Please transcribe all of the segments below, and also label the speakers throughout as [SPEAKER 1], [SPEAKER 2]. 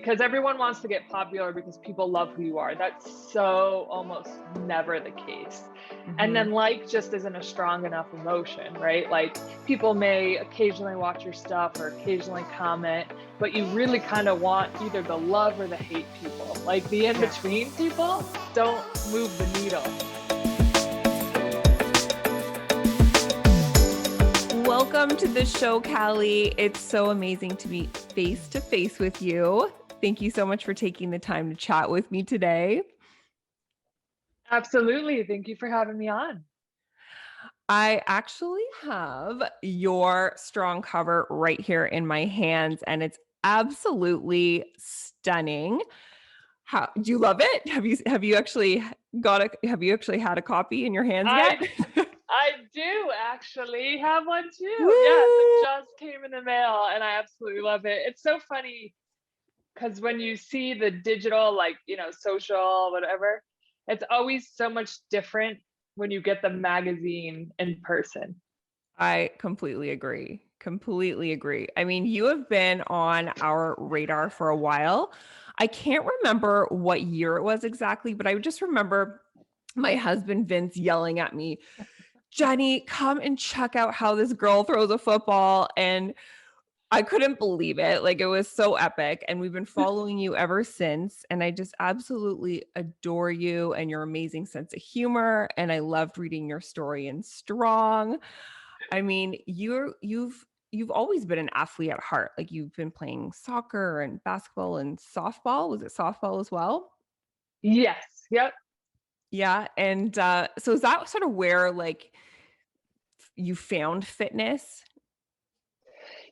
[SPEAKER 1] because everyone wants to get popular because people love who you are. That's so almost never the case. And
[SPEAKER 2] Mhm.
[SPEAKER 1] then like just isn't a strong enough emotion, right? Like people may occasionally watch your stuff or occasionally comment, but you really kind of want either the love or the hate people. Like the in
[SPEAKER 2] Yeah.
[SPEAKER 1] between people don't move the needle.
[SPEAKER 2] Welcome to the show, Callie. It's so amazing to be face to face with you. Thank you so much for taking the time to chat with me today.
[SPEAKER 1] Absolutely. Thank you for having me on.
[SPEAKER 2] I actually have your strong cover right here in my hands, and it's absolutely stunning. How do you love it? Have you actually have you actually had a copy in your hands yet?
[SPEAKER 1] I I do actually have one too. Yes, it
[SPEAKER 2] Woo!
[SPEAKER 1] just came in the mail and I absolutely love it. It's so funny because when you see the digital, like, social, whatever, it's always so much different when you get the magazine in person.
[SPEAKER 2] I completely agree. Completely agree. I mean, you have been on our radar for a while. I can't remember what year it was exactly, but I just remember my husband Vince yelling at me, "Jenny, come and check out how this girl throws a football." And I couldn't believe it. Like it was so epic. And we've been following you ever since. And I just absolutely adore you and your amazing sense of humor. And I loved reading your story in Strong. I mean, you've always been an athlete at heart. Like you've been playing soccer and basketball and softball. Was it softball as well?
[SPEAKER 1] Yes. Yep.
[SPEAKER 2] Yeah. And so is that sort of where like you found fitness?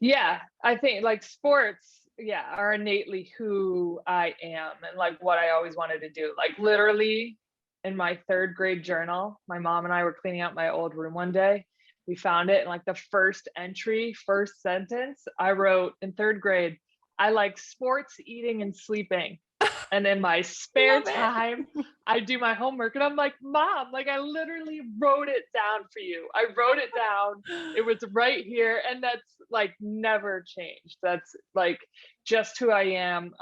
[SPEAKER 1] Yeah. I think like sports, yeah, are innately who I am and like what I always wanted to do. Like literally in my third grade journal, my mom and I were cleaning out my old room one day. We found it and like the first entry, first sentence, I wrote in third grade, I like sports, eating, and sleeping. And in my spare
[SPEAKER 2] Love it.
[SPEAKER 1] time, I do my homework. And I'm like, Mom, like I literally wrote it down for you. I wrote it down. It was right here. And that's like never changed. That's like just who I am.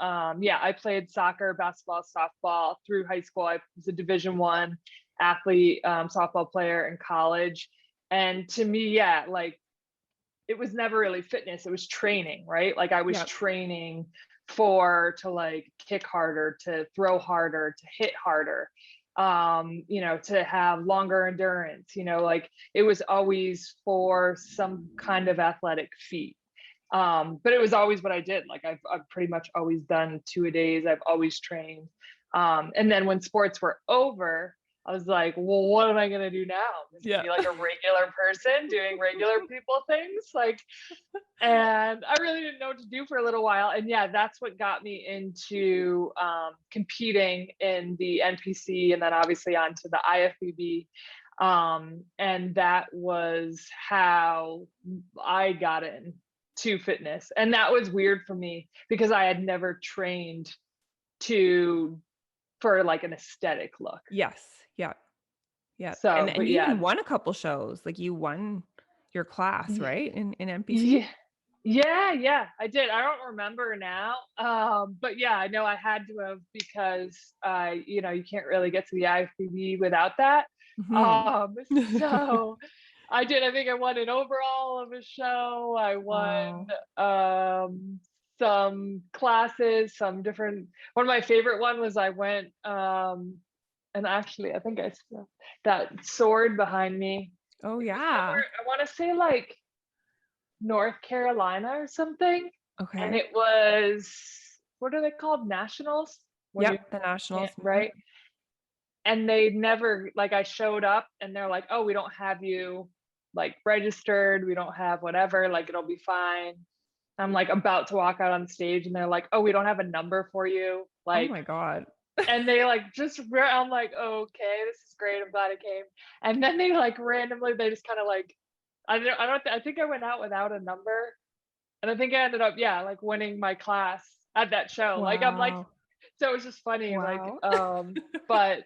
[SPEAKER 1] Yeah, I played soccer, basketball, softball through high school. I was a Division I athlete, softball player in college. And to me, yeah, like it was never really fitness, it was training, right? Like I was
[SPEAKER 2] Yep.
[SPEAKER 1] training for to like kick harder, to throw harder, to hit harder, to have longer endurance, like it was always for some kind of athletic feat. But it was always what I did. Like I've pretty much always done two a days. I've always trained. And then when sports were over, I was like, well, what am I going to do now? I'm just going to
[SPEAKER 2] Yeah.
[SPEAKER 1] be like a regular person doing regular people things. Like, and I really didn't know what to do for a little while. And yeah, that's what got me into competing in the NPC and then obviously onto the IFBB. And that was how I got into fitness. And that was weird for me because I had never trained to for like an aesthetic look.
[SPEAKER 2] Yes. Yeah. Yeah. And
[SPEAKER 1] So,
[SPEAKER 2] and
[SPEAKER 1] but
[SPEAKER 2] you
[SPEAKER 1] yeah,
[SPEAKER 2] even won a couple shows. Like you won your class,
[SPEAKER 1] y-
[SPEAKER 2] right? In NPC?
[SPEAKER 1] yeah, yeah, I did. I don't remember now. But yeah, I know I had to have because you can't really get to the IFBB without that.
[SPEAKER 2] Mhm.
[SPEAKER 1] Um, so I did. I think I won an overall of a show. I won
[SPEAKER 2] Wow.
[SPEAKER 1] some classes, some different. One of my favorite one was I went and actually I think I still that sword behind me.
[SPEAKER 2] Oh,
[SPEAKER 1] It was
[SPEAKER 2] yeah.
[SPEAKER 1] somewhere I want to say like North Carolina or something, and
[SPEAKER 2] Okay.
[SPEAKER 1] it was what are they called? Nationals? When you
[SPEAKER 2] Yep, the nationals.
[SPEAKER 1] can't,
[SPEAKER 2] Mhm.
[SPEAKER 1] right? And they never like I showed up and they're like, "Oh, we don't have you like registered. We don't have whatever. Like it'll be fine." I'm like about to walk out on stage and they're like, "Oh, we don't have a number for you."
[SPEAKER 2] Oh
[SPEAKER 1] Like
[SPEAKER 2] my god.
[SPEAKER 1] and they like just I'm like, "Okay, this is great. I'm glad I came." And then they like randomly they just kind of like I think I went out without a number and I think I ended up, yeah, like winning my class at that show. Like I'm like,
[SPEAKER 2] Wow.
[SPEAKER 1] so it was just funny, like,
[SPEAKER 2] Wow.
[SPEAKER 1] but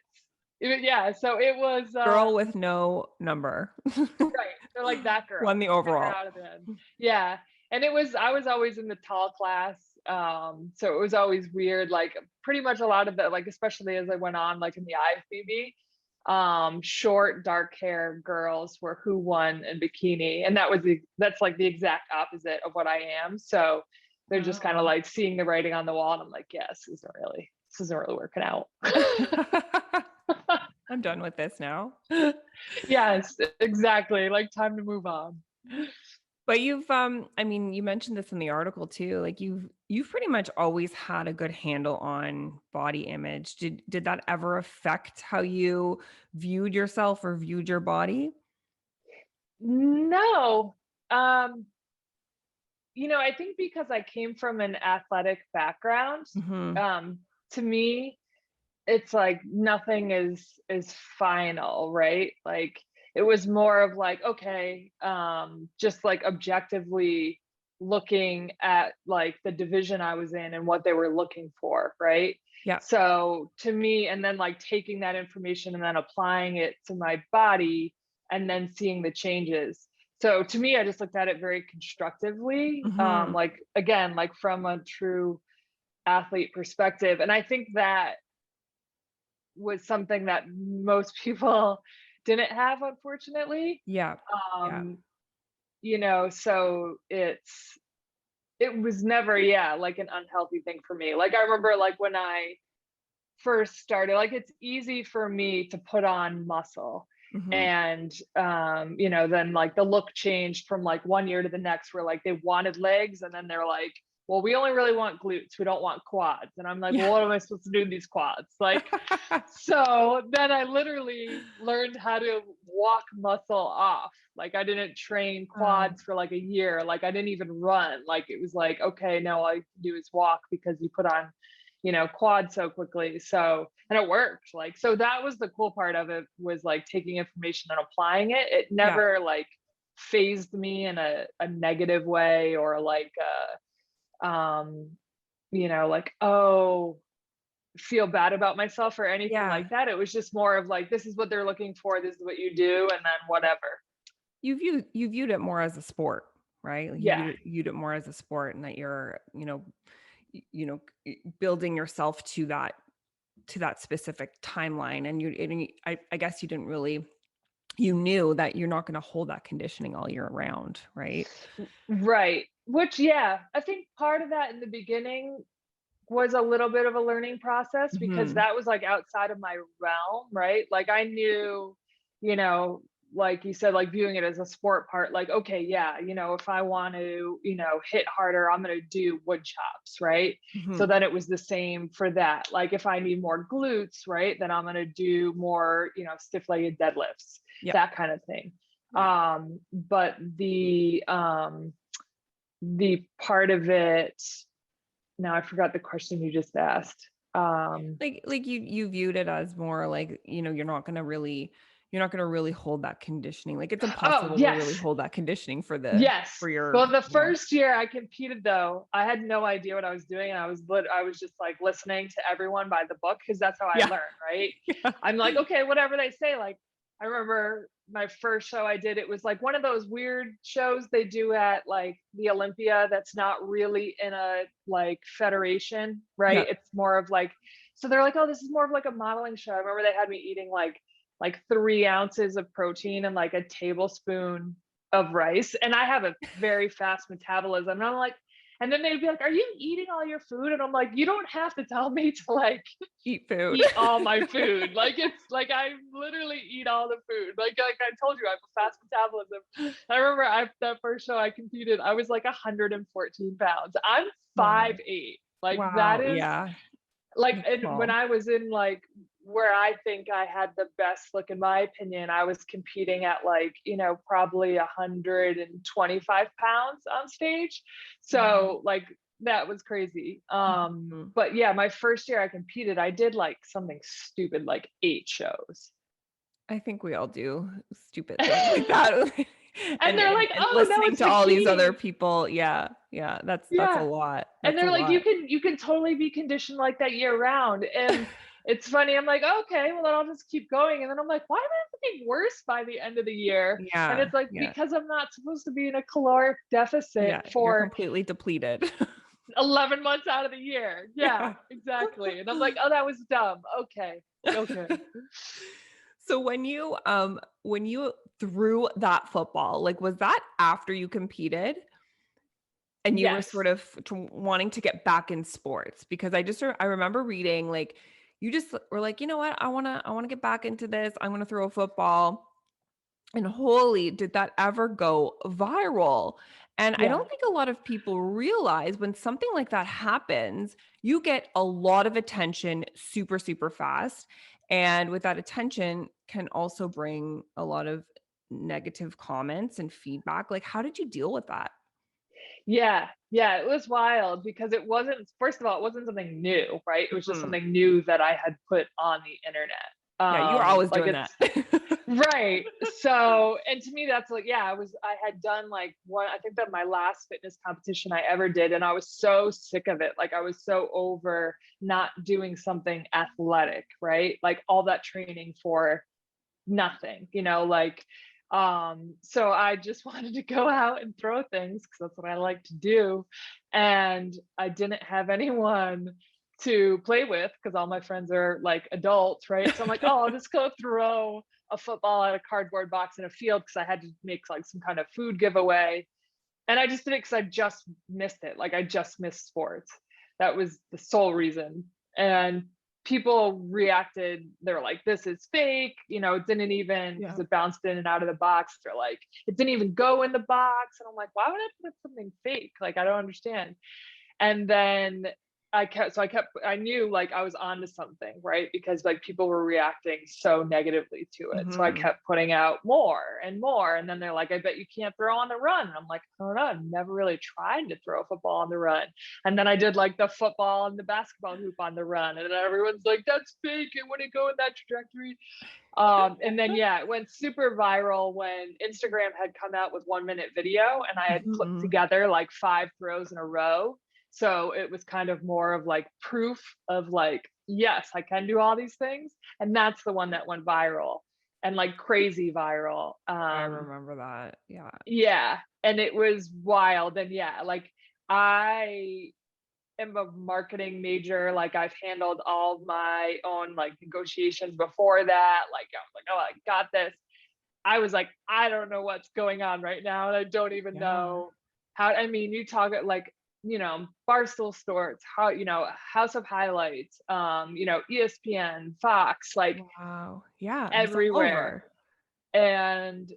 [SPEAKER 1] yeah, so it was
[SPEAKER 2] Girl with no number.
[SPEAKER 1] right. They're like that
[SPEAKER 2] Won
[SPEAKER 1] girl.
[SPEAKER 2] the
[SPEAKER 1] Pick her
[SPEAKER 2] overall.
[SPEAKER 1] out of the end. Yeah. And I was always in the tall class. So it was always weird, like pretty much a lot of the, like, especially as I went on, like in the IFBB, short, dark hair girls were who won in bikini. And that's like the exact opposite of what I am. So they're just kind of
[SPEAKER 2] Oh.
[SPEAKER 1] like seeing the writing on the wall. And I'm like, yes, this isn't really working out.
[SPEAKER 2] I'm done with this now.
[SPEAKER 1] Yes, exactly. Like time to move on.
[SPEAKER 2] But I mean, you mentioned this in the article too. Like you've pretty much always had a good handle on body image. Did that ever affect how you viewed yourself or viewed your body?
[SPEAKER 1] No. Um, I think because I came from an athletic background,
[SPEAKER 2] Hmm.
[SPEAKER 1] um, to me, it's like nothing is final, right? Like it was more of like, okay, just like objectively looking at like the division I was in and what they were looking for, right?
[SPEAKER 2] Yeah.
[SPEAKER 1] So to me, and then like taking that information and then applying it to my body and then seeing the changes. So to me, I just looked at it very constructively,
[SPEAKER 2] Hmm.
[SPEAKER 1] like again, like from a true athlete perspective. And I think that was something that most people didn't have, unfortunately.
[SPEAKER 2] Yeah. Yeah.
[SPEAKER 1] Um, so it was never, yeah, like an unhealthy thing for me. Like I remember like when I first started, like it's easy for me to put on muscle.
[SPEAKER 2] Hmm.
[SPEAKER 1] And then like the look changed from like one year to the next where like they wanted legs and then they're like, well, we only really want glutes. We don't want quads. And I'm like, well,
[SPEAKER 2] Yeah.
[SPEAKER 1] what am I supposed to do with these quads? Like, so then I literally learned how to walk muscle off. Like I didn't train
[SPEAKER 2] Oh,
[SPEAKER 1] quads for like a year. Like I didn't even run. Like it was like, okay, no, all I can do is walk because you put on, quad so quickly. So, and it worked. Like, so that was the cool part of it, was like taking information and applying it. It
[SPEAKER 2] yeah.
[SPEAKER 1] never like phased me in a negative way or like like, oh, feel bad about myself or anything
[SPEAKER 2] Yeah.
[SPEAKER 1] like that. It was just more of like, this is what they're looking for, this is what you do, and then whatever.
[SPEAKER 2] You viewed it more as a sport, right? Like you
[SPEAKER 1] Yeah.
[SPEAKER 2] viewed it more as a sport, and that you're, building yourself to that specific timeline. I guess you didn't really, you knew that you're not going to hold that conditioning all year round, right?
[SPEAKER 1] Right. Which, yeah, I think part of that in the beginning was a little bit of a learning process because
[SPEAKER 2] Hmm.
[SPEAKER 1] that was like outside of my realm, right? Like I knew, you know, like you said, like viewing it as a sport part, like, okay, yeah, if I want to, hit harder, I'm going to do wood chops, right? So
[SPEAKER 2] Hmm.
[SPEAKER 1] then it was the same for that. Like if I need more glutes, right, then I'm going to do more, stiff legged deadlifts,
[SPEAKER 2] Yep.
[SPEAKER 1] that kind of thing. But the part of it, now I forgot the question you just asked.
[SPEAKER 2] Like you viewed it as more like, you're not going to really hold that conditioning. Like it's
[SPEAKER 1] Oh,
[SPEAKER 2] impossible to really
[SPEAKER 1] yes.
[SPEAKER 2] hold that conditioning for
[SPEAKER 1] Yes.
[SPEAKER 2] your,
[SPEAKER 1] Well, the first year I competed though, I had no idea what I was doing. And I was just like listening to everyone by the book because that's how I
[SPEAKER 2] yeah.
[SPEAKER 1] learn, right?
[SPEAKER 2] Yeah.
[SPEAKER 1] I'm like, okay, whatever they say. Like I remember my first show I did, it was like one of those weird shows they do at like the Olympia that's not really in a like federation, right?
[SPEAKER 2] Yeah.
[SPEAKER 1] It's more of like, so they're like, oh, this is more of like a modeling show. I remember they had me eating like 3 ounces of protein and like a tablespoon of rice. And I have a very fast metabolism. And I'm like, and then they'd be like, are you eating all your food? And I'm like, you don't have to tell me to like
[SPEAKER 2] Eat food.
[SPEAKER 1] eat all my food. Like it's like I literally eat all the food. Like I told you, I have a fast metabolism. I remember that first show I competed, I was like 114 pounds. I'm
[SPEAKER 2] Wow.
[SPEAKER 1] 5'8". Like that
[SPEAKER 2] Wow.
[SPEAKER 1] is
[SPEAKER 2] Yeah.
[SPEAKER 1] like,
[SPEAKER 2] That's
[SPEAKER 1] and when
[SPEAKER 2] small.
[SPEAKER 1] I was in like where I think I had the best look, in my opinion, I was competing at like, probably 125 pounds on stage.
[SPEAKER 2] Wow.
[SPEAKER 1] So like that was crazy.
[SPEAKER 2] Mhm.
[SPEAKER 1] But yeah, my first year I competed, I did like something stupid, like 8 shows.
[SPEAKER 2] I think we all do stupid things like that.
[SPEAKER 1] And they're like,
[SPEAKER 2] And
[SPEAKER 1] oh no,
[SPEAKER 2] listening
[SPEAKER 1] it's
[SPEAKER 2] to all these other
[SPEAKER 1] bikini.
[SPEAKER 2] people. Yeah. Yeah. That's a
[SPEAKER 1] Yeah.
[SPEAKER 2] lot.
[SPEAKER 1] And
[SPEAKER 2] That's a
[SPEAKER 1] they're like,
[SPEAKER 2] lot.
[SPEAKER 1] you can totally be conditioned like that year round. And it's funny. I'm like, okay, well then I'll just keep going. And then I'm like, why am I looking worse by the end of the year? And
[SPEAKER 2] Yeah.
[SPEAKER 1] it's like
[SPEAKER 2] Yeah.
[SPEAKER 1] because I'm not supposed to be in a caloric deficit
[SPEAKER 2] Yeah. You're
[SPEAKER 1] for
[SPEAKER 2] completely depleted.
[SPEAKER 1] 11 months out of the year. Yeah, exactly. And I'm like, oh, that was dumb. Okay. Okay.
[SPEAKER 2] So when you threw that football, like was that after you competed and you were
[SPEAKER 1] Yes.
[SPEAKER 2] sort of wanting to get back in sports? Because I remember reading like you just were like, you know what, I want to get back into this. I'm going to throw a football. And holy, did that ever go viral? And I
[SPEAKER 1] Yeah.
[SPEAKER 2] don't think a lot of people realize when something like that happens, you get a lot of attention super, super fast. And with that attention can also bring a lot of negative comments and feedback. Like, how did you deal with that?
[SPEAKER 1] Yeah. Yeah. It was wild because it wasn't, first of all, it wasn't something new, right? It was just
[SPEAKER 2] Mhm.
[SPEAKER 1] something new that I had put on the internet.
[SPEAKER 2] Yeah, you were always
[SPEAKER 1] Like
[SPEAKER 2] doing that.
[SPEAKER 1] it's right. So, and to me, that's like, yeah, I had done like one, I think that my last fitness competition I ever did. And I was so sick of it. Like I was so over not doing something athletic, right? Like all that training for nothing, like, so I just wanted to go out and throw things because that's what I like to do. And I didn't have anyone to play with because all my friends are like adults, right? So I'm like, oh, I'll just go throw a football at a cardboard box in a field because I had to make like some kind of food giveaway. And I just did it because I just missed it. Like I just missed sports. That was the sole reason. And people reacted, they were like, this is fake. It didn't even,
[SPEAKER 2] Yeah.
[SPEAKER 1] because it bounced in and out of the box. They're like, it didn't even go in the box. And I'm like, why would I put something fake? Like, I don't understand. And then I knew like I was onto something, right? Because like people were reacting so negatively to it. So I
[SPEAKER 2] Mhm.
[SPEAKER 1] kept putting out more and more. And then they're like, I bet you can't throw on the run. And I'm like, I don't know. I've never really tried to throw a football on the run. And then I did like the football and the basketball hoop on the run. And then everyone's like, that's fake. It wouldn't go in that trajectory. And then yeah, it went super viral when Instagram had come out with 1 minute video and I had clipped
[SPEAKER 2] Mhm.
[SPEAKER 1] together like 5 throws in a row. So it was kind of more of like proof of like, yes, I can do all these things. And that's the one that went viral and like crazy viral.
[SPEAKER 2] I remember that. Yeah.
[SPEAKER 1] Yeah. And it was wild. And yeah, like I am a marketing major. Like I've handled all my own like negotiations before that. Like I was like, oh, I got this. I was like, I don't know what's going on right now. And I don't even
[SPEAKER 2] Yeah.
[SPEAKER 1] know how, I mean, you talk like, Barstool Sports, how, House of Highlights, ESPN, Fox, like
[SPEAKER 2] Wow. Yeah, it was all
[SPEAKER 1] everywhere.
[SPEAKER 2] over.
[SPEAKER 1] And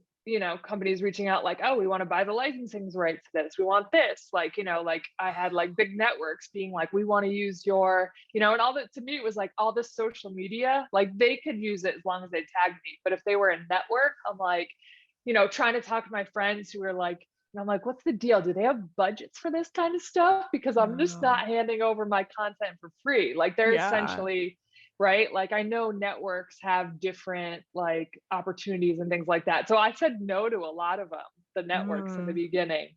[SPEAKER 1] companies reaching out like, oh, we want to buy the licensing rights to this, we want this, like, like I had like big networks being like, we want to use your, and all that. To me it was like all this social media, like they could use it as long as they tagged me, but if they were a network, I'm like, trying to talk to my friends who are like, and I'm like, what's the deal? Do they have budgets for this kind of stuff? Because I'm just
[SPEAKER 2] Wow.
[SPEAKER 1] not handing over my content for free. Like they're
[SPEAKER 2] Yeah.
[SPEAKER 1] essentially, right? Like I know networks have different like opportunities and things like that. So I said no to a lot of them, the networks in the
[SPEAKER 2] Mm.
[SPEAKER 1] beginning.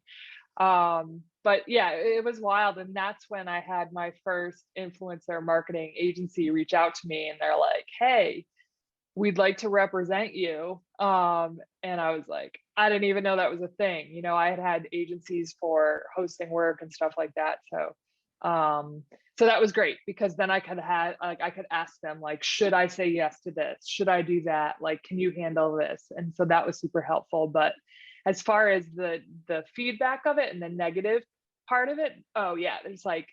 [SPEAKER 1] But yeah, it was wild. And that's when I had my first influencer marketing agency reach out to me and they're like, hey, we'd like to represent you. And I was like, I didn't even know that was a thing. I had had agencies for hosting work and stuff like that. So that was great because then I could ask them like, should I say yes to this? Should I do that? Like, can you handle this? And so that was super helpful. But as far as the feedback of it and the negative part of it, oh yeah, there's like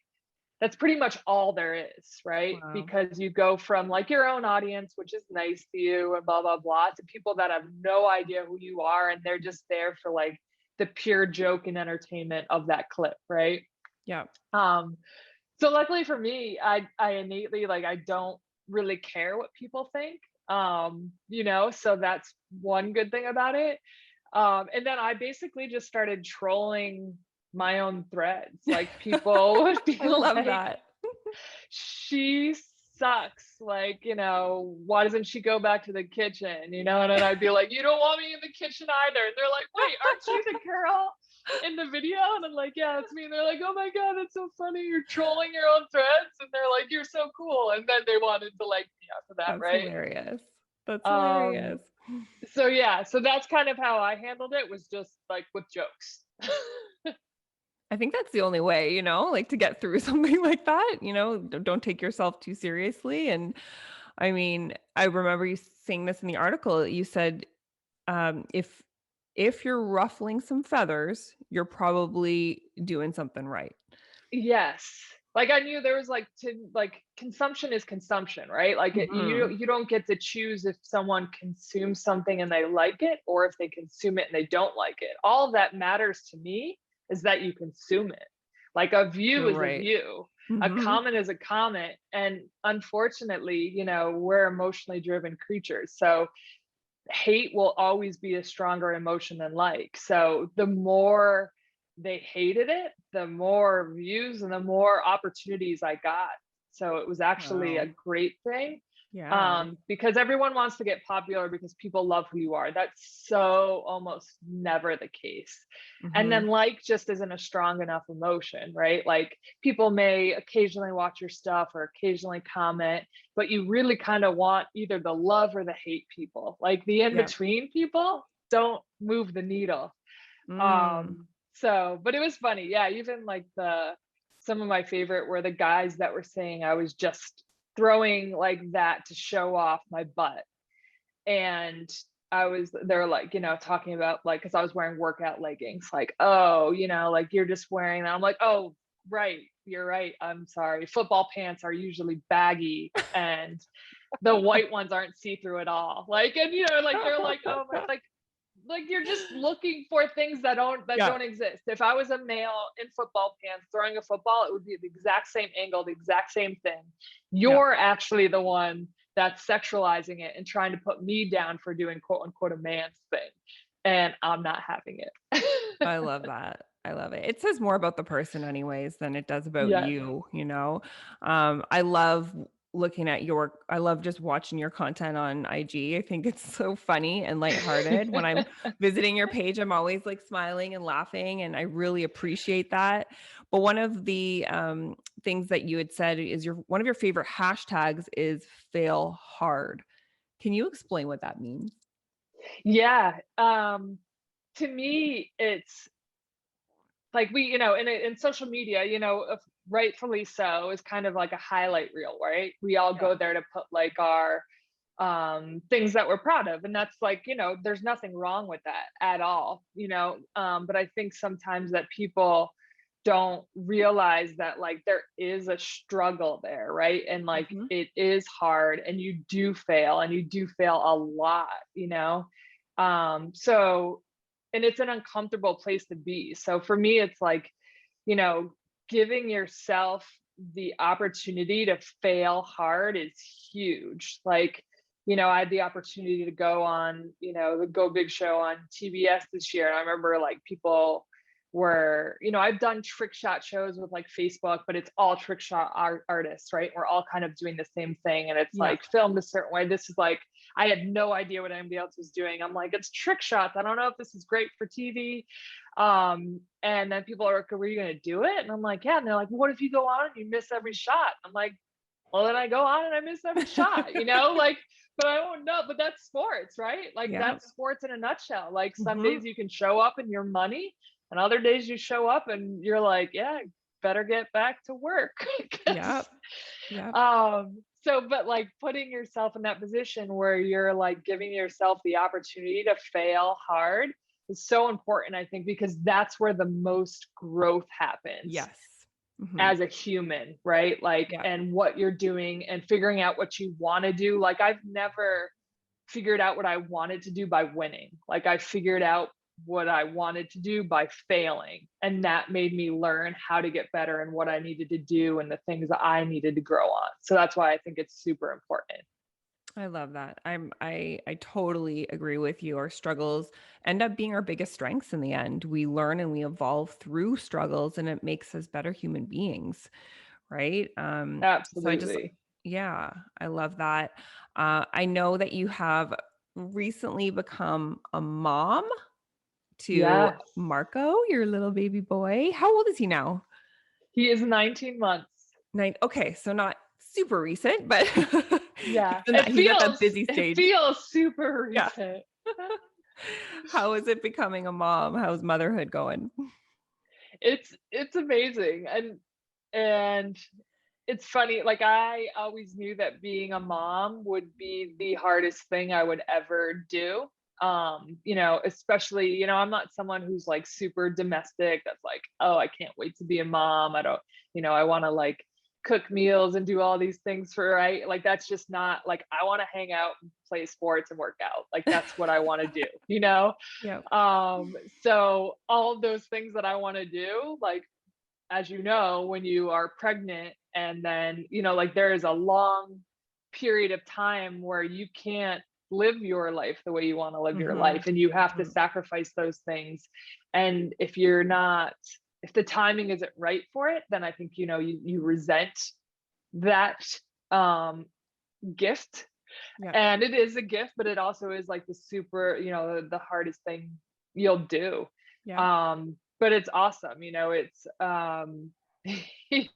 [SPEAKER 1] that's pretty much all there is, right?
[SPEAKER 2] Wow.
[SPEAKER 1] Because you go from like your own audience, which is nice to you and blah, blah, blah, to people that have no idea who you are. And they're just there for like the pure joke and entertainment of that clip, right?
[SPEAKER 2] Yeah.
[SPEAKER 1] Um, so luckily for me, I innately like I don't really care what people think. So that's one good thing about it. And then I basically just started trolling my own threads. Like people would be
[SPEAKER 2] I love
[SPEAKER 1] like,
[SPEAKER 2] that.
[SPEAKER 1] she sucks. Like, why doesn't she go back to the kitchen? And then I'd be like, you don't want me in the kitchen either. And they're like, wait, aren't you the girl in the video? And I'm like, yeah, it's me. And they're like, oh my God, that's so funny. You're trolling your own threads. And they're like, you're so cool. And then they wanted to like me after that,
[SPEAKER 2] That's
[SPEAKER 1] right?
[SPEAKER 2] hilarious. That's
[SPEAKER 1] Um,
[SPEAKER 2] hilarious.
[SPEAKER 1] so yeah, so that's kind of how I handled it, was just like with jokes.
[SPEAKER 2] I think that's the only way, like to get through something like that, don't take yourself too seriously. And I mean, I remember you saying this in the article. You said, if you're ruffling some feathers, you're probably doing something right.
[SPEAKER 1] Yes. Like I knew there was like consumption is consumption, right? Like
[SPEAKER 2] Mhm.
[SPEAKER 1] you don't get to choose if someone consumes something and they like it or if they consume it and they don't like it. All that matters to me is that you consume it. Like a view
[SPEAKER 2] You're
[SPEAKER 1] is a
[SPEAKER 2] right.
[SPEAKER 1] view. A
[SPEAKER 2] Mhm.
[SPEAKER 1] comment is a comment. And unfortunately, we're emotionally driven creatures. So hate will always be a stronger emotion than like. So the more they hated it, the more views and the more opportunities I got. So it was actually a
[SPEAKER 2] Wow.
[SPEAKER 1] great thing,
[SPEAKER 2] Yeah.
[SPEAKER 1] because everyone wants to get popular because people love who you are. That's so almost never the case. And then
[SPEAKER 2] Mhm.
[SPEAKER 1] like just isn't a strong enough emotion, right? Like people may occasionally watch your stuff or occasionally comment, but you really kind of want either the love or the hate people. Like the in
[SPEAKER 2] Yeah.
[SPEAKER 1] between people don't move the needle.
[SPEAKER 2] Mm.
[SPEAKER 1] But it was funny. Yeah, even like the some of my favorite were the guys that were saying I was just throwing like that to show off my butt. And they're like, talking about like, cause I was wearing workout leggings, like, oh, like you're just wearing that. I'm like, oh, right, you're right. I'm sorry. Football pants are usually baggy and the white ones aren't see-through at all. Like, and like they're like, oh my, like you're just looking for things that
[SPEAKER 2] Yeah.
[SPEAKER 1] don't exist. If I was a male in football pants throwing a football, it would be the exact same angle, the exact same thing.
[SPEAKER 2] Yeah.
[SPEAKER 1] You're actually the one that's sexualizing it and trying to put me down for doing quote unquote a man's thing. And I'm not having it.
[SPEAKER 2] I love that. I love it. It says more about the person anyways than it does about
[SPEAKER 1] Yes.
[SPEAKER 2] you. I love I love just watching your content on IG. I think it's so funny and lighthearted. When I'm visiting your page, I'm always like smiling and laughing, and I really appreciate that. But one of the things that you had said is one of your favorite hashtags is fail hard. Can you explain what that means?
[SPEAKER 1] Yeah. To me, it's like in social media, rightfully so, is kind of like a highlight reel, right? We all
[SPEAKER 2] Yeah.
[SPEAKER 1] go there to put like our things that we're proud of, and that's like, there's nothing wrong with that at all, but I think sometimes that people don't realize that like there is a struggle there, right? And like
[SPEAKER 2] Mhm.
[SPEAKER 1] it is hard and you do fail and you do fail a lot, so and it's an uncomfortable place to be. So for me, it's like, you know, giving yourself the opportunity to fail hard is huge. Like, I had the opportunity to go on, the Go Big show on TBS this year. And I remember like people were, I've done trick shot shows with like Facebook, but it's all trick shot artists, right? We're all kind of doing the same thing. And it's
[SPEAKER 2] Yeah.
[SPEAKER 1] like filmed a certain way. This is like, I had no idea what anybody else was doing. I'm like, it's trick shots. I don't know if this is great for TV. And then people are like, were you going to do it? And I'm like, yeah. And they're like, well, what if you go on and you miss every shot? I'm like, well, then I go on and I miss every shot, like, but I don't know. But that's sports, right? Like
[SPEAKER 2] Yeah.
[SPEAKER 1] that's sports in a nutshell. Like some
[SPEAKER 2] Mhm.
[SPEAKER 1] days you can show up and you're money, and other days you show up and you're like, yeah, better get back to work. 'Cause,
[SPEAKER 2] Yep. Yep.
[SPEAKER 1] but like putting yourself in that position where you're like giving yourself the opportunity to fail hard is so important, I think, because that's where the most growth happens
[SPEAKER 2] Yes. Mhm.
[SPEAKER 1] as a human, right? Like,
[SPEAKER 2] Yep.
[SPEAKER 1] and what you're doing and figuring out what you want to do. Like, I've never figured out what I wanted to do by winning. Like, I figured out what I wanted to do by failing. And that made me learn how to get better and what I needed to do and the things that I needed to grow on. So that's why I think it's super important.
[SPEAKER 2] I love that. I totally agree with you. Our struggles end up being our biggest strengths in the end. We learn and we evolve through struggles, and it makes us better human beings, right? So I just
[SPEAKER 1] Absolutely.
[SPEAKER 2] yeah, I love that. I know that you have recently become a mom to
[SPEAKER 1] Yes.
[SPEAKER 2] Marco, your little baby boy. How old is he now?
[SPEAKER 1] He is 19 months.
[SPEAKER 2] Nine. Okay, so not super recent, but
[SPEAKER 1] Yeah.
[SPEAKER 2] he's at that busy
[SPEAKER 1] It
[SPEAKER 2] stage.
[SPEAKER 1] feels super
[SPEAKER 2] Yeah.
[SPEAKER 1] recent.
[SPEAKER 2] How is it becoming a mom? How's motherhood going?
[SPEAKER 1] it's amazing. And it's funny, like I always knew that being a mom would be the hardest thing I would ever do. Especially, I'm not someone who's like super domestic that's like, oh, I can't wait to be a mom. I don't, I want to like cook meals and do all these things for right. Like that's just not like I want to hang out and play sports and work out. Like that's what I want to do.
[SPEAKER 2] Yeah.
[SPEAKER 1] So all of those things that I want to do, like as you know, when you are pregnant and then, like there is a long period of time where you can't live your life the way you want to live your life and you have to sacrifice those things. And if the timing isn't right for it, then I think, you resent that gift.
[SPEAKER 2] Yeah.
[SPEAKER 1] And it is a gift, but it also is like the super, the hardest thing you'll do.
[SPEAKER 2] Yeah.
[SPEAKER 1] But it's awesome, it's he's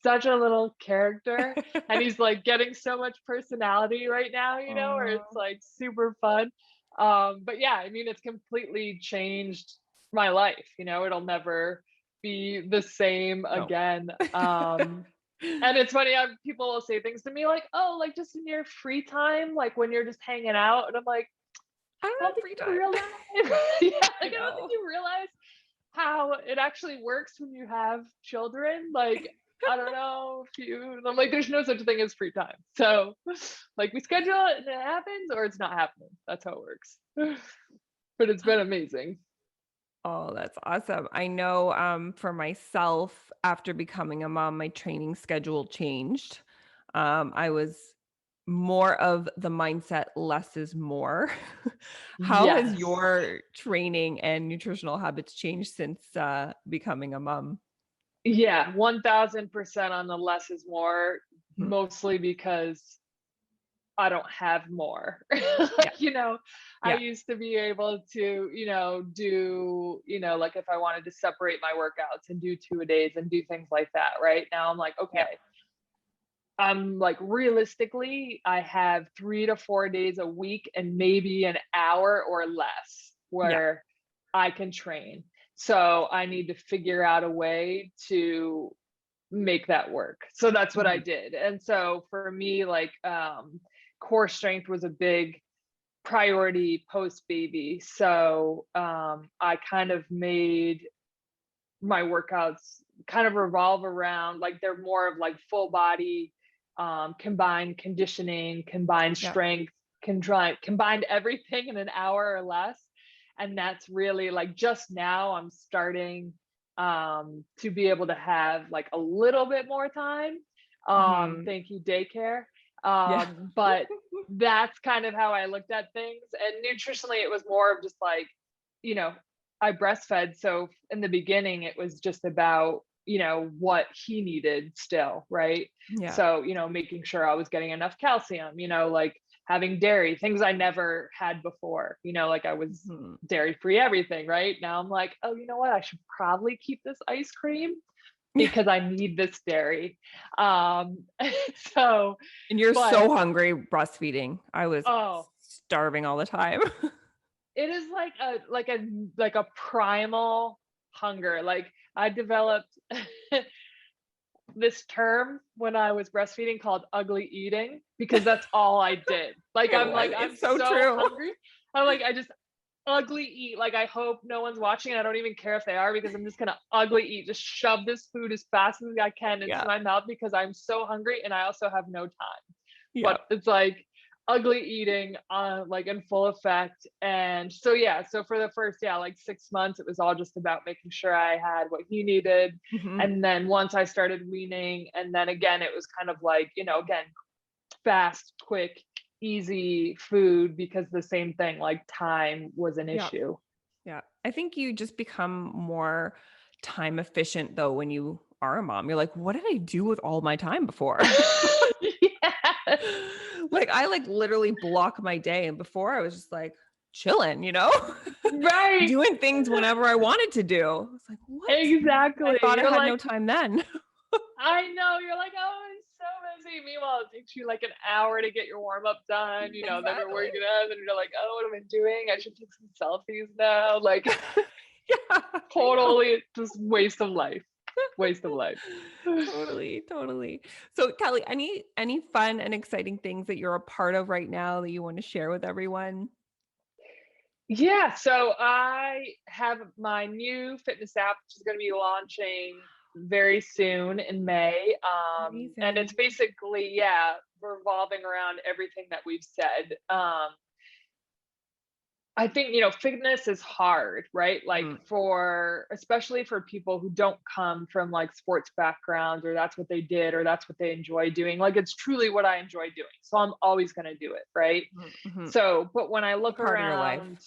[SPEAKER 1] such a little character and he's like getting so much personality right now, where it's like super fun. But yeah, I mean, it's completely changed my life, it'll never be the same again. And it's funny, people will say things to me like, oh, like just in your free time, like when you're just hanging out. And I'm like,
[SPEAKER 2] I don't have free time.
[SPEAKER 1] Yeah, like, I don't think you realize how it actually works when you have children. Like, I don't know I'm like, there's no such thing as free time. So like we schedule it and it happens or it's not happening. That's how it works. But it's been amazing.
[SPEAKER 2] Oh, that's awesome. I know for myself, after becoming a mom, my training schedule changed. I was more of the mindset less is more. How has
[SPEAKER 1] Yes.
[SPEAKER 2] your training and nutritional habits changed since becoming a mom?
[SPEAKER 1] Yeah, 1000% on the less is more,
[SPEAKER 2] Mhm.
[SPEAKER 1] mostly because I don't have more.
[SPEAKER 2] Yeah.
[SPEAKER 1] I
[SPEAKER 2] Yeah.
[SPEAKER 1] used to be able to, do, like if I wanted to separate my workouts and do 2-a-days and do things like that. Right now I'm like,
[SPEAKER 2] Yeah.
[SPEAKER 1] okay, I'm like realistically, I have 3 to 4 days a week and maybe an hour or less
[SPEAKER 2] Yeah.
[SPEAKER 1] where I can train. So I need to figure out a way to make that work. So that's what I
[SPEAKER 2] Mhm.
[SPEAKER 1] did. And so for me, like core strength was a big priority post baby. So I kind of made my workouts kind of revolve around like they're more of like full body, combined conditioning, combined
[SPEAKER 2] Yeah.
[SPEAKER 1] strength, combined everything in an hour or less. And that's really like just now I'm starting to be able to have like a little bit more time.
[SPEAKER 2] Mhm.
[SPEAKER 1] Thank you, daycare.
[SPEAKER 2] Yeah.
[SPEAKER 1] But that's kind of how I looked at things. And nutritionally, it was more of just like, you know, I breastfed. So in the beginning, it was just about, what he needed still. Right.
[SPEAKER 2] Yeah.
[SPEAKER 1] So, making sure I was getting enough calcium, like having dairy, things I never had before, like I was
[SPEAKER 2] Mhm.
[SPEAKER 1] dairy free, everything. Right now I'm like, oh, you know what? I should probably keep this ice cream because I need this dairy. Um, so,
[SPEAKER 2] And you're
[SPEAKER 1] but
[SPEAKER 2] so hungry breastfeeding. I was
[SPEAKER 1] oh,
[SPEAKER 2] starving all the time.
[SPEAKER 1] it is like a primal hunger. Like I developed this term when I was breastfeeding called ugly eating because that's all I did. Like
[SPEAKER 2] It
[SPEAKER 1] I'm
[SPEAKER 2] was.
[SPEAKER 1] like I'm
[SPEAKER 2] It's so
[SPEAKER 1] so
[SPEAKER 2] true.
[SPEAKER 1] hungry. I'm like I just ugly eat. Like I hope no one's watching. I don't even care if they are because I'm just gonna ugly eat. Just shove this food as fast as I can into
[SPEAKER 2] Yeah.
[SPEAKER 1] my mouth because I'm so hungry and I also have no time.
[SPEAKER 2] Yeah.
[SPEAKER 1] But it's like ugly eating like in full effect. And so yeah, so for the first like 6 months it was all just about making sure I had what he needed.
[SPEAKER 2] Mhm.
[SPEAKER 1] And then once I started weaning, and then again it was kind of like, again, fast, quick, easy food because the same thing, like time was an
[SPEAKER 2] Yeah.
[SPEAKER 1] issue.
[SPEAKER 2] Yeah. I think you just become more time efficient though when you are a mom. You're like, what did I do with all my time before?
[SPEAKER 1] Yes.
[SPEAKER 2] Like I like literally block my day. And before I was just like chilling,
[SPEAKER 1] Right.
[SPEAKER 2] doing things whenever I wanted to do. It's like, what? I
[SPEAKER 1] Exactly.
[SPEAKER 2] thought I
[SPEAKER 1] You're
[SPEAKER 2] had
[SPEAKER 1] like,
[SPEAKER 2] no time then.
[SPEAKER 1] I know, you're like, oh, I'm so busy. Meanwhile, it takes you like an hour to get your warm up done, then you're
[SPEAKER 2] Exactly.
[SPEAKER 1] working out, and you're like, oh, what am I doing? I should take some selfies now. Like,
[SPEAKER 2] Yeah.
[SPEAKER 1] Totally just waste of life. Waste of life.
[SPEAKER 2] Totally, totally. So Kelly, any fun and exciting things that you're a part of right now that you want to share with everyone?
[SPEAKER 1] Yeah, so I have my new fitness app, which is going to be launching very soon in May. And it's
[SPEAKER 2] Amazing.
[SPEAKER 1] basically, yeah, revolving around everything that we've said. I think, fitness is hard, right? Like
[SPEAKER 2] Mm,
[SPEAKER 1] especially for people who don't come from like sports backgrounds, or that's what they did, or that's what they enjoy doing. Like it's truly what I enjoy doing. So I'm always going to do it, right?
[SPEAKER 2] mhm.
[SPEAKER 1] So, but when I
[SPEAKER 2] Be
[SPEAKER 1] look
[SPEAKER 2] part of your life.
[SPEAKER 1] around,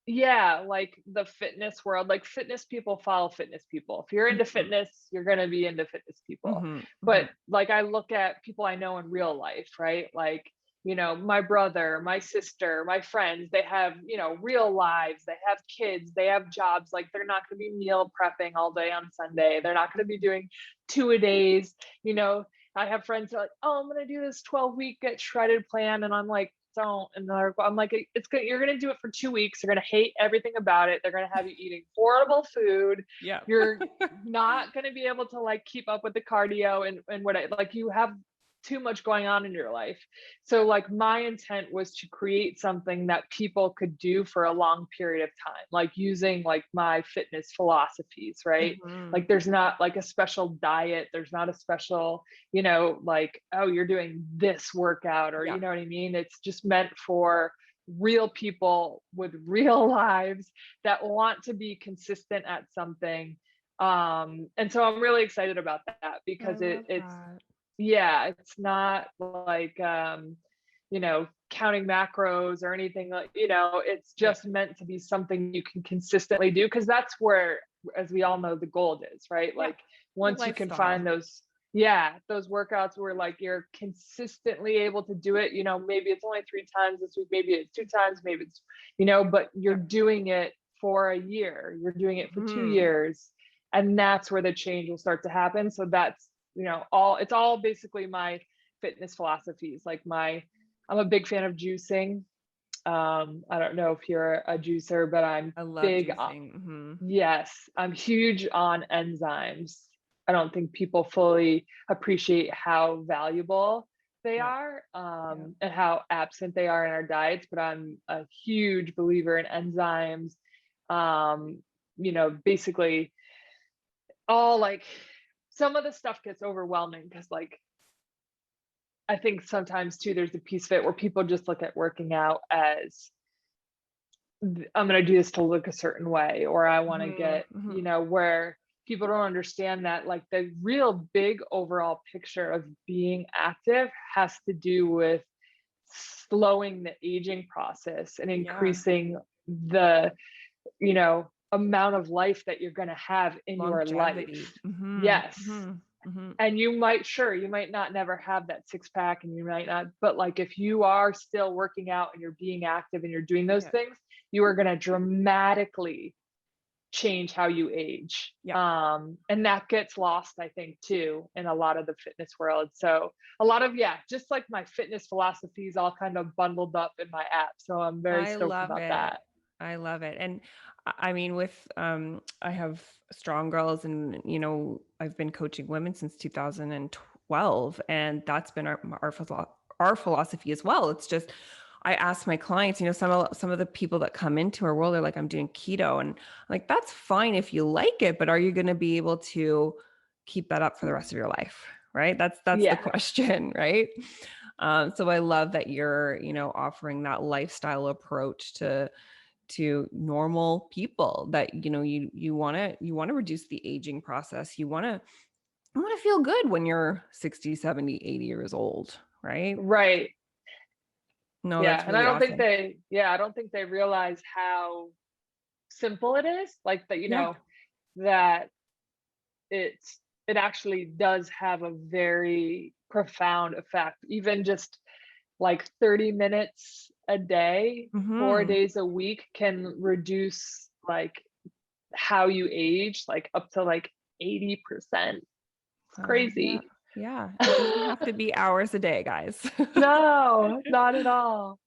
[SPEAKER 1] yeah, like the fitness world, like fitness people follow fitness people. If you're into
[SPEAKER 2] Mhm,
[SPEAKER 1] fitness, you're going to be into fitness people.
[SPEAKER 2] mhm,
[SPEAKER 1] But
[SPEAKER 2] mhm.
[SPEAKER 1] like I look at people I know in real life, right? Like, my brother, my sister, my friends, they have, real lives, they have kids, they have jobs. Like they're not going to be meal prepping all day on Sunday. They're not going to be doing two a days, you know. I have friends that are like, oh, I'm gonna do this 12-week get shredded plan. And I'm like, don't. And I'm like, it's good. You're gonna do it for 2 weeks. You're gonna hate everything about it. They're gonna have you eating horrible food.
[SPEAKER 2] Yeah.
[SPEAKER 1] You're not gonna be able to like keep up with the cardio and like you have too much going on in your life. So like my intent was to create something that people could do for a long period of time, like using like my fitness philosophies, right?
[SPEAKER 2] Mhm.
[SPEAKER 1] Like there's not like a special diet, there's not a special, like, oh, you're doing this workout, or
[SPEAKER 2] Yeah.
[SPEAKER 1] you know what I mean? It's just meant for real people with real lives that want to be consistent at something. And so I'm really excited about that
[SPEAKER 2] I
[SPEAKER 1] because
[SPEAKER 2] love
[SPEAKER 1] it's,
[SPEAKER 2] that.
[SPEAKER 1] yeah, it's not like counting macros or anything, like, it's
[SPEAKER 2] Yeah.
[SPEAKER 1] just meant to be something you can consistently do, because that's where, as we all know, the gold is, right?
[SPEAKER 2] Yeah.
[SPEAKER 1] Like
[SPEAKER 2] The
[SPEAKER 1] once you can
[SPEAKER 2] lifestyle.
[SPEAKER 1] find those, yeah, those workouts where like you're consistently able to do it, maybe it's only 3 times this week, maybe it's 2 times, maybe it's, but you're
[SPEAKER 2] Yeah.
[SPEAKER 1] doing it for a year, you're doing it for two
[SPEAKER 2] Mhm.
[SPEAKER 1] years, and that's where the change will start to happen. So that's, it's all basically my fitness philosophies. Like I'm a big fan of juicing. I don't know if you're a juicer, but I'm
[SPEAKER 2] I love
[SPEAKER 1] big on,
[SPEAKER 2] juicing. Mhm.
[SPEAKER 1] yes, I'm huge on enzymes. I don't think people fully appreciate how valuable they
[SPEAKER 2] Yeah.
[SPEAKER 1] are,
[SPEAKER 2] Yeah.
[SPEAKER 1] and how absent they are in our diets, but I'm a huge believer in enzymes. Basically all like some of the stuff gets overwhelming because like I think sometimes too, there's a piece of it where people just look at working out as I'm going to do this to look a certain way, or I want to
[SPEAKER 2] Mhm.
[SPEAKER 1] get,
[SPEAKER 2] Mhm.
[SPEAKER 1] where people don't understand that like the real big overall picture of being active has to do with slowing the aging process and
[SPEAKER 2] Yeah.
[SPEAKER 1] increasing the, amount of life that you're going to have in your life.
[SPEAKER 2] Longevity. Mhm.
[SPEAKER 1] Yes.
[SPEAKER 2] Mhm. Mhm.
[SPEAKER 1] And you might not never have that six pack, and you might not, but like if you are still working out and you're being active and you're doing those
[SPEAKER 2] Yeah.
[SPEAKER 1] things, you are going to dramatically change how you age.
[SPEAKER 2] Yeah.
[SPEAKER 1] And that gets lost, I think, too, in a lot of the fitness world. So a lot of, yeah, just like my fitness philosophies all kind of bundled up in my app. So I'm very
[SPEAKER 2] I
[SPEAKER 1] stoked
[SPEAKER 2] love
[SPEAKER 1] about
[SPEAKER 2] it.
[SPEAKER 1] that.
[SPEAKER 2] I love it. And I mean, with I have strong girls, and I've been coaching women since 2012, and that's been our philosophy as well. It's just I ask my clients, some of the people that come into our world are like, I'm doing keto, and I'm like, that's fine if you like it, but are you going to be able to keep that up for the rest of your life? Right? That's the
[SPEAKER 1] Yeah.
[SPEAKER 2] question, right? So I love that you're, offering that lifestyle approach to normal people, that you want to reduce the aging process. You want to feel good when you're 60, 70, 80 years old, right?
[SPEAKER 1] Right.
[SPEAKER 2] No,
[SPEAKER 1] Yeah.
[SPEAKER 2] that's
[SPEAKER 1] And I
[SPEAKER 2] really
[SPEAKER 1] don't think
[SPEAKER 2] awesome.
[SPEAKER 1] I don't think they realize how simple it is. Like that,
[SPEAKER 2] Yeah.
[SPEAKER 1] that it's it actually does have a very profound effect. Even just like 30 minutes a day, four
[SPEAKER 2] Mhm.
[SPEAKER 1] days a week can reduce like how you age, like up to like 80%. It's
[SPEAKER 2] Yeah.
[SPEAKER 1] crazy.
[SPEAKER 2] Yeah. It doesn't have to be hours a day, guys.
[SPEAKER 1] No, not at all.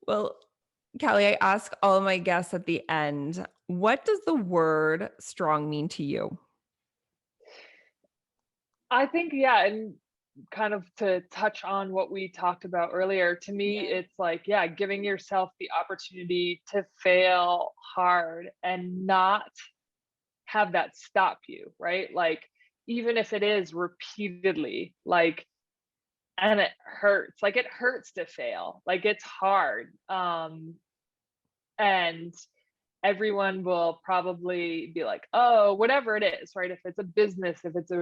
[SPEAKER 2] Well, Callie, I ask all of my guests at the end, what does the word strong mean to you?
[SPEAKER 1] I think, yeah, and kind of to touch on what we talked about earlier, to me,
[SPEAKER 2] Yeah.
[SPEAKER 1] it's like, yeah, giving yourself the opportunity to fail hard and not have that stop you, right? Like, even if it is repeatedly, like, and it hurts to fail, like, it's hard. And everyone will probably be like, oh, whatever it is, right? If it's a business, if it's a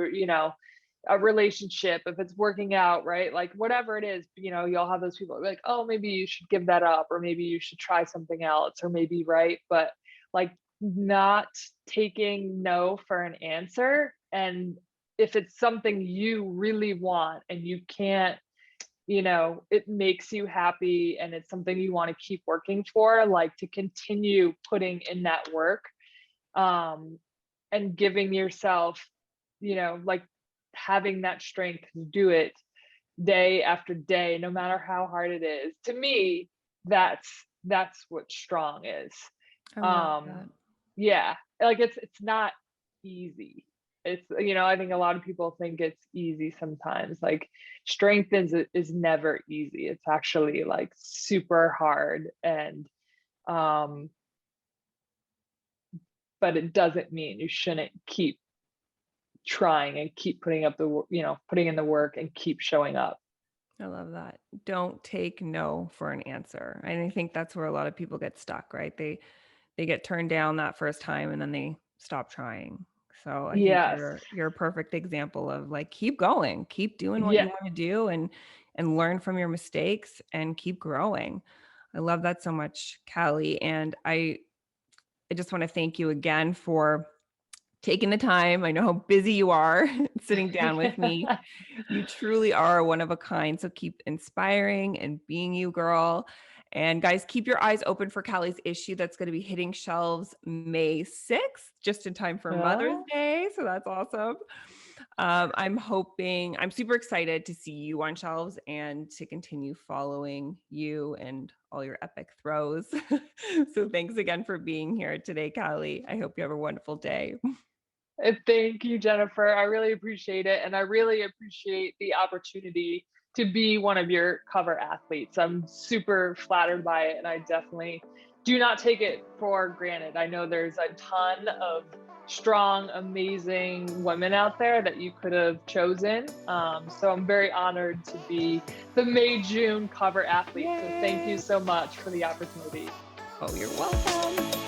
[SPEAKER 1] relationship, if it's working out, right? Like whatever it is, you'll have those people like, oh, maybe you should give that up, or maybe you should try something else, or maybe, right? But like not taking no for an answer. And if it's something you really want and you can't, it makes you happy and it's something you want to keep working for, like to continue putting in that work, um, and giving yourself, like having that strength to do it day after day, no matter how hard it is. To me, that's what strong is.
[SPEAKER 2] I love
[SPEAKER 1] Um,
[SPEAKER 2] that.
[SPEAKER 1] yeah, like it's not easy. I think a lot of people think it's easy sometimes. Like strength is never easy. It's actually like super hard, and um but it doesn't mean you shouldn't keep trying and keep putting in the work and keep showing up.
[SPEAKER 2] I love that. Don't take no for an answer. And I think that's where a lot of people get stuck, right? They get turned down that first time and then they stop trying. So I think
[SPEAKER 1] Yes.
[SPEAKER 2] you're a perfect example of like keep going, keep doing what
[SPEAKER 1] Yeah.
[SPEAKER 2] you want to do and learn from your mistakes and keep growing. I love that so much, Callie. And I just want to thank you again for taking the time. I know how busy you are sitting down with me. You truly are one of a kind. So keep inspiring and being you, girl. And guys, keep your eyes open for Callie's issue that's going to be hitting shelves May 6th, just in time for Mother's
[SPEAKER 1] Oh,
[SPEAKER 2] Day. So that's awesome. I'm super excited to see you on shelves and to continue following you and all your epic throws. So thanks again for being here today, Callie. I hope you have a wonderful day.
[SPEAKER 1] thank you, Jennifer. I really appreciate it. And I really appreciate the opportunity to be one of your cover athletes. I'm super flattered by it. And I definitely do not take it for granted. I know there's a ton of strong, amazing women out there that you could have chosen. So I'm very honored to be the May June cover athlete. So thank you
[SPEAKER 2] Yay.
[SPEAKER 1] so much for the opportunity.
[SPEAKER 2] Oh, you're welcome.